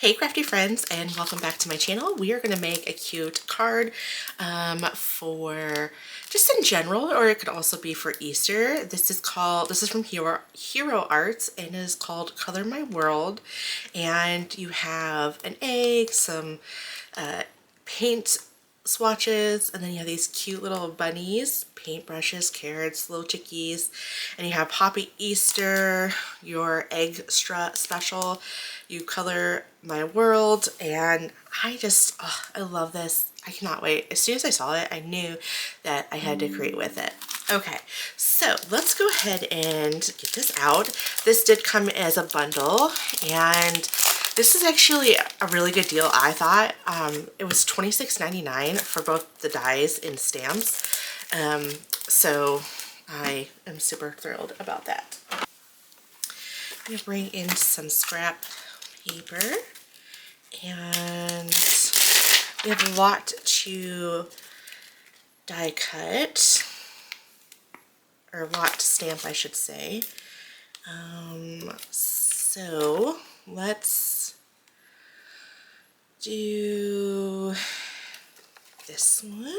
Hey crafty friends, and welcome back to my channel. We are going to make a cute card for just in general, or it could also be for Easter. This is from Hero Arts, and it is called Color My World. And you have an egg, some paint swatches, and then you have these cute little bunnies, paintbrushes, carrots, little chickies, and you have Poppy Easter, your EGG-stra special. You Color My World, and I love this. I cannot wait. As soon as I saw it, I knew that I had to create with it. Okay, so let's go ahead and get this out. This did come as a bundle, and this is actually a really good deal, I thought. It was $26.99 for both the dies and stamps. So I am super thrilled about that. I'm going to bring in some scrap paper, and we have a lot to die cut, or a lot to stamp, I should say. So let's do this one.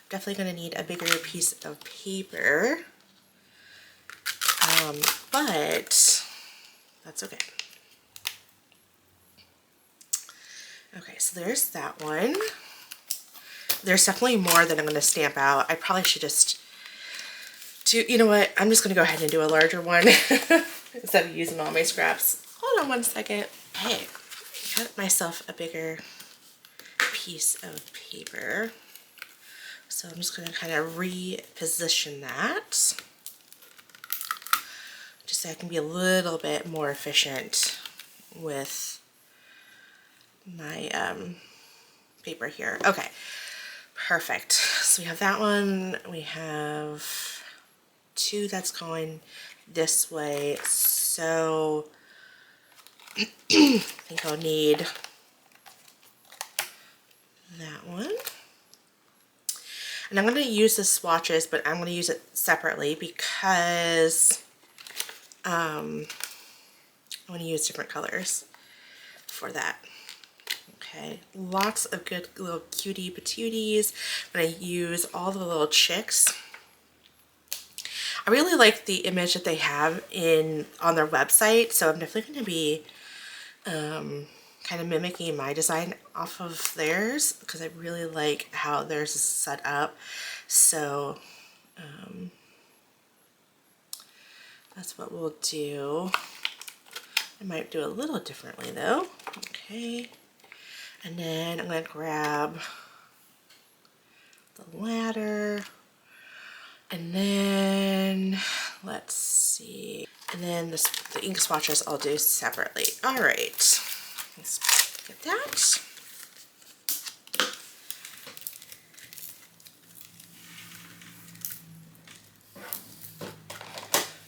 Definitely going to need a bigger piece of paper, but that's okay. Okay, so there's that one. There's definitely more that I'm going to stamp out. I probably should just do, you know what, I'm just going to go ahead and do a larger one instead of using all my scraps. Hold on one second. Hey, got myself a bigger piece of paper. So I'm just going to kind of reposition that, just so I can be a little bit more efficient with my paper here. Okay, perfect. So we have that one. We have two that's going this way. So I think I'll need that one. And I'm going to use the swatches, but I'm going to use it separately because I want to use different colors for that. Okay, lots of good little cutie patooties. I'm going to use all the little chicks. I really like the image that they have on their website, so I'm definitely going to be kind of mimicking my design off of theirs, because I really like how theirs is set up. So that's what we'll do. I might do a little differently though. Okay, and then I'm going to grab the ladder, and then let's see, and then the ink swatches I'll do separately. All right, let's get that.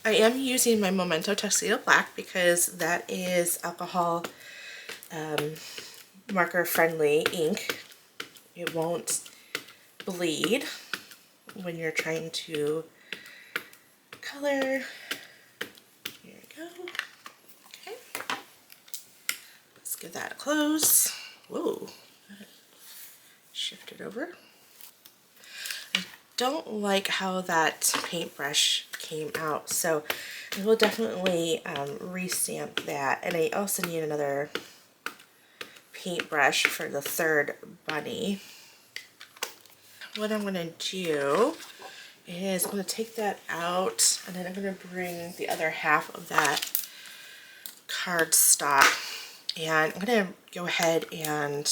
I am using my Memento Tuxedo Black because that is alcohol marker friendly ink. It won't bleed when you're trying to color. Here we go. Okay. Let's give that a close. Whoa. Shift it over. I don't like how that paintbrush came out, so I will definitely restamp that. And I also need another paintbrush for the third bunny. What I'm going to do is I'm going to take that out, and then I'm going to bring the other half of that cardstock, and I'm going to go ahead and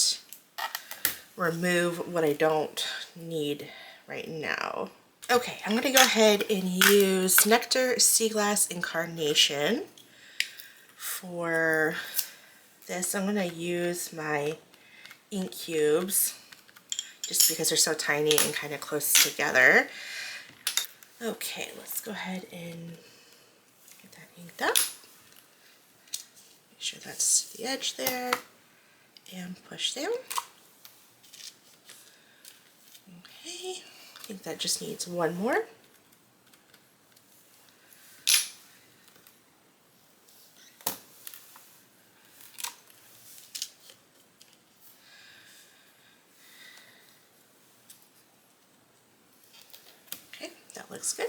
remove what I don't need right now. Okay, I'm going to go ahead and use Nectar, Sea Glass, and Carnation for this. I'm going to use my ink cubes just because they're so tiny and kind of close together. Okay, let's go ahead and get that inked up. Make sure that's the edge there, and push down. Okay, I think that just needs one more. looks good.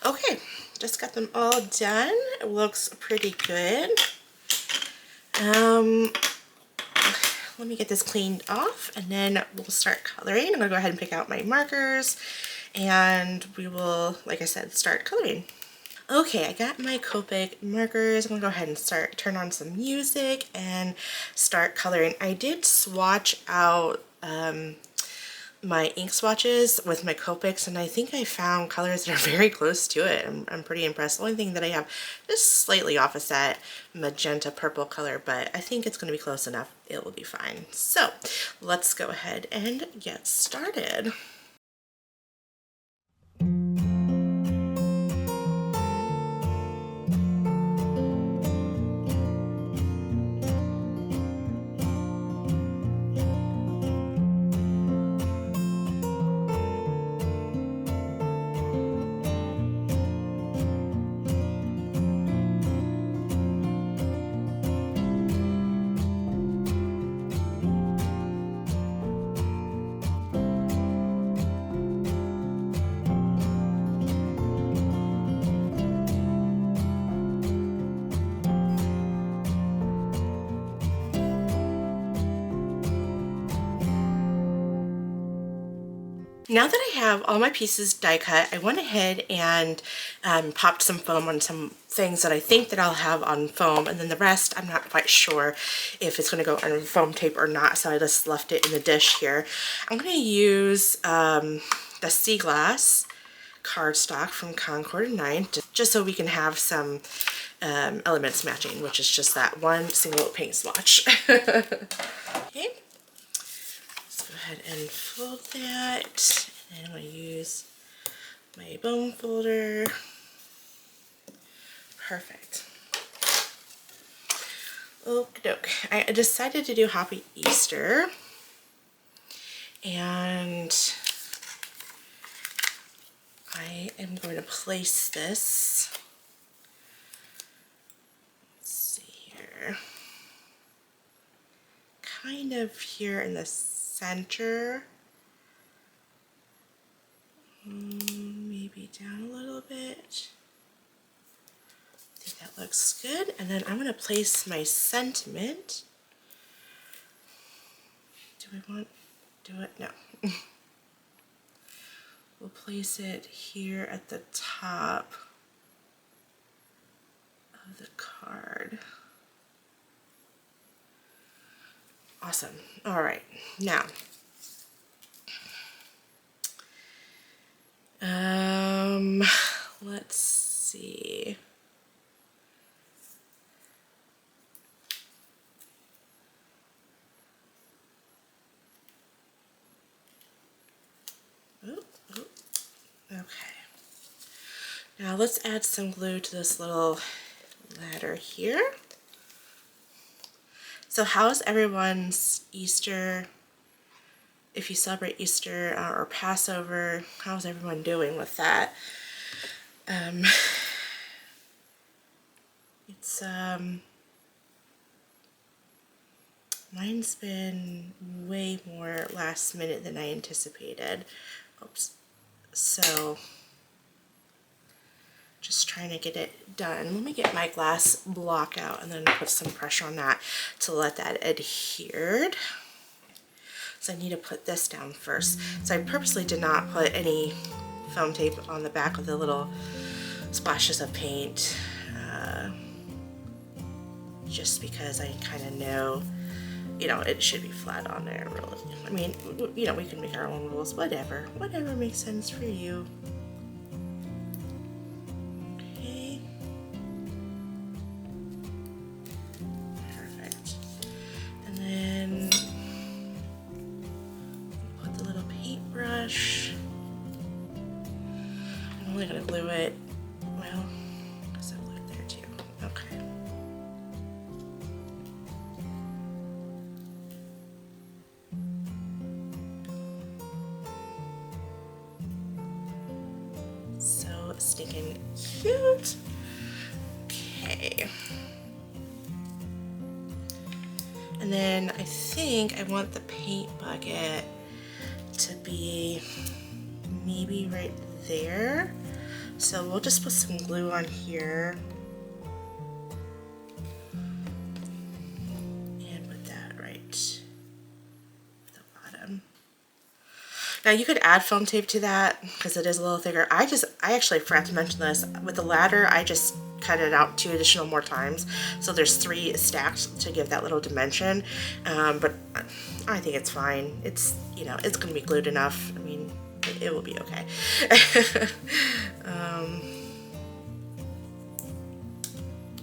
Okay, just got them all done. It looks pretty good. Let me get this cleaned off and then we'll start coloring. I'm gonna go ahead and pick out my markers and we will, like I said, start coloring. Okay, I got my Copic markers. I'm gonna go ahead and turn on some music and start coloring. I did swatch out my ink swatches with my Copics, and I think I found colors that are very close to it. I'm pretty impressed. The only thing that I have just slightly off is that magenta purple color, but I think it's going to be close enough. It will be fine. So let's go ahead and get started. Now that I have all my pieces die cut, I went ahead and popped some foam on some things that I think that I'll have on foam, and then the rest I'm not quite sure if it's going to go on foam tape or not, so I just left it in the dish here. I'm going to use the Sea Glass cardstock from Concord 9 just so we can have some elements matching, which is just that one single paint swatch. Okay. Go ahead and fold that, and I'm going to use my bone folder. Perfect. Okie doke. I decided to do Happy Easter, and I am going to place this, let's see here, kind of here in the center, maybe down a little bit. I think that looks good. And then I'm going to place my sentiment. Do we want to do it? No. We'll place it here at the top of the card. Awesome. All right. Now, let's see. Okay. Now let's add some glue to this little ladder here. So how's everyone's Easter, if you celebrate Easter or Passover, how's everyone doing with that? It's mine's been way more last minute than I anticipated. Oops. So just trying to get it done. Let me get my glass block out and then put some pressure on that to let that adhere. So I need to put this down first. So I purposely did not put any foam tape on the back of the little splashes of paint, just because I kind of know, you know, it should be flat on there, really. I mean, you know, we can make our own rules, whatever makes sense for you. Okay. Perfect. And then put the little paintbrush. I'm only gonna glue it, well, I guess I'll glue it there too. Okay. Stinking cute. Okay. And then I think I want the paint bucket to be maybe right there. So we'll just put some glue on here and put that right at the bottom. Now you could add foam tape to that because it is a little thicker. I actually forgot to mention this. With the ladder, I just cut it out 2 additional more times. So there's 3 stacked to give that little dimension. But I think it's fine. It's, you know, it's going to be glued enough. I mean, it will be okay.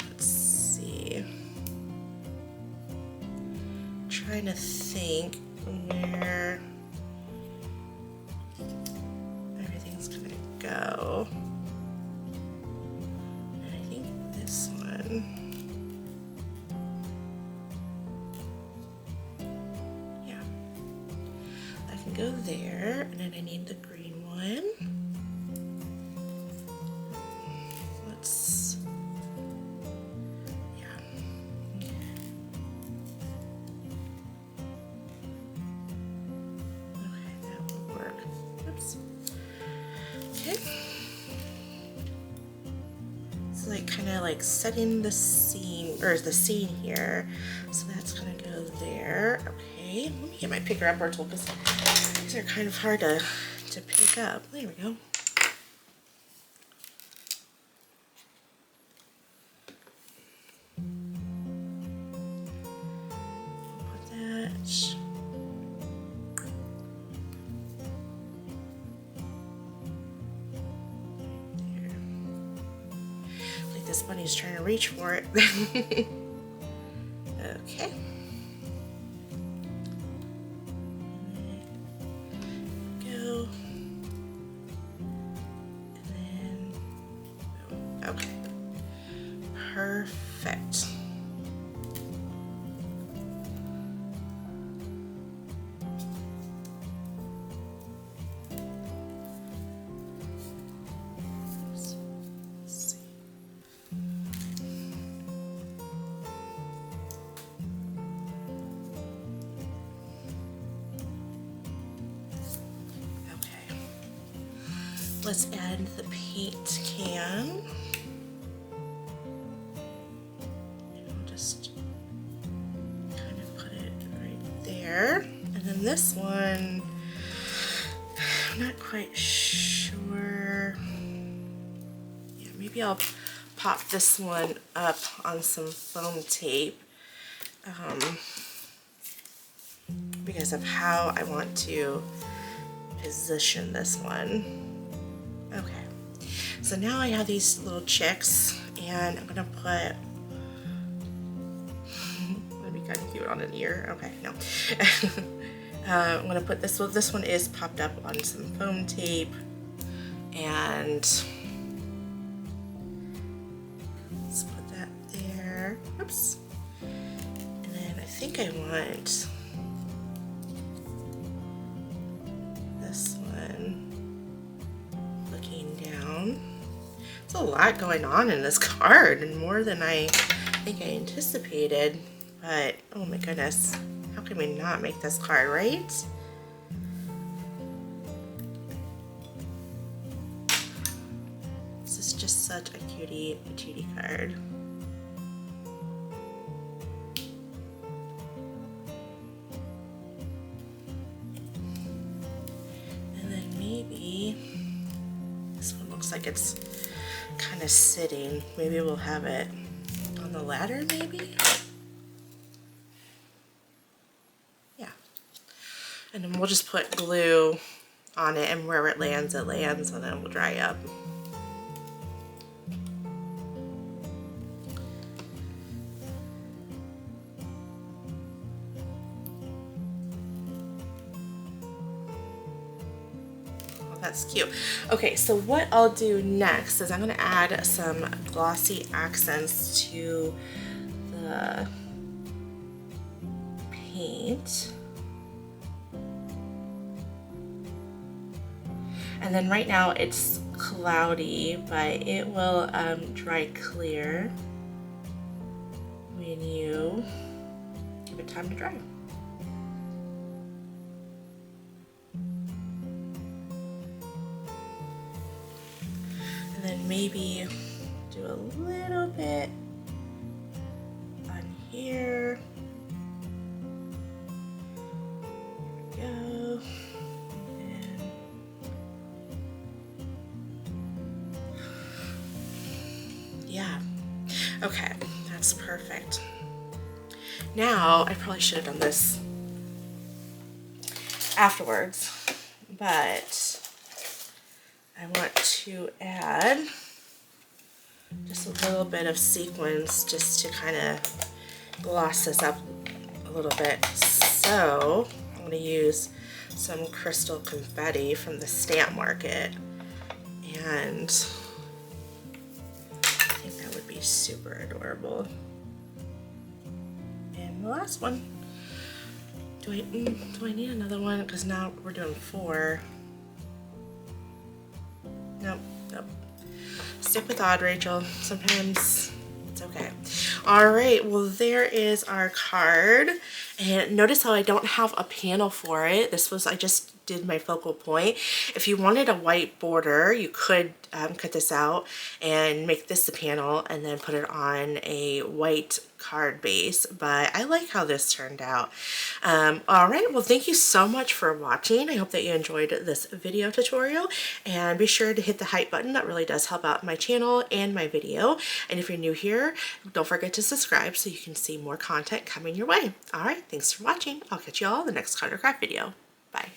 Let's see. I'm trying to think where everything's gonna go. And I think this one. Yeah. I can go there, and then I need the green one. Let's, yeah. Okay, that will work. Oops. Okay. It's like kind of like setting the scene, or the scene here. So that's gonna go there. Okay, let me get my picker upper tool because these are kind of hard to pick up. There we go. Put that. There. Like this bunny's trying to reach for it. Okay. Go. And then, okay. Perfect. Let's see. Okay. Let's add the paint can. Just kind of put it right there. And then this one, I'm not quite sure. Yeah, maybe I'll pop this one up on some foam tape because of how I want to position this one. Okay, so now I have these little chicks, and I'm gonna put, let me kind of cute on an ear. Okay, no. I'm gonna put this one. This one is popped up on some foam tape, and let's put that there. Oops. And then I think I want this one looking down. There's a lot going on in this card, and more than I think I anticipated. But oh my goodness, how can we not make this card, right? This is just such a cutie patootie card. And then maybe this one looks like it's kind of sitting. Maybe we'll have it on the ladder, maybe? And then we'll just put glue on it, and wherever it lands, and then it will dry up. Oh, that's cute. Okay, so what I'll do next is I'm gonna add some glossy accents to the paint. And then right now it's cloudy, but it will dry clear when you give it time to dry. And then maybe do a little bit on here. There we go. And yeah. Okay, that's perfect. Now, I probably should have done this afterwards, but I want to add just a little bit of sequins just to kind of gloss this up a little bit. So I'm going to use some crystal confetti from the stamp market, and I think that would be super adorable. And the last one. Do I need another one? Because now we're doing 4. Nope. Stick with odd, Rachel. Sometimes it's okay. All right, well, there is our card. And notice how I don't have a panel for it. I just did my focal point. If you wanted a white border, you could cut this out and make this the panel and then put it on a white card base, but I like how this turned out. All right, well, thank you so much for watching. I hope that you enjoyed this video tutorial, and be sure to hit the hype button. That really does help out my channel and my video. And if you're new here, don't forget to subscribe so you can see more content coming your way. All right, thanks for watching. I'll catch you all in the next card or craft video. Bye.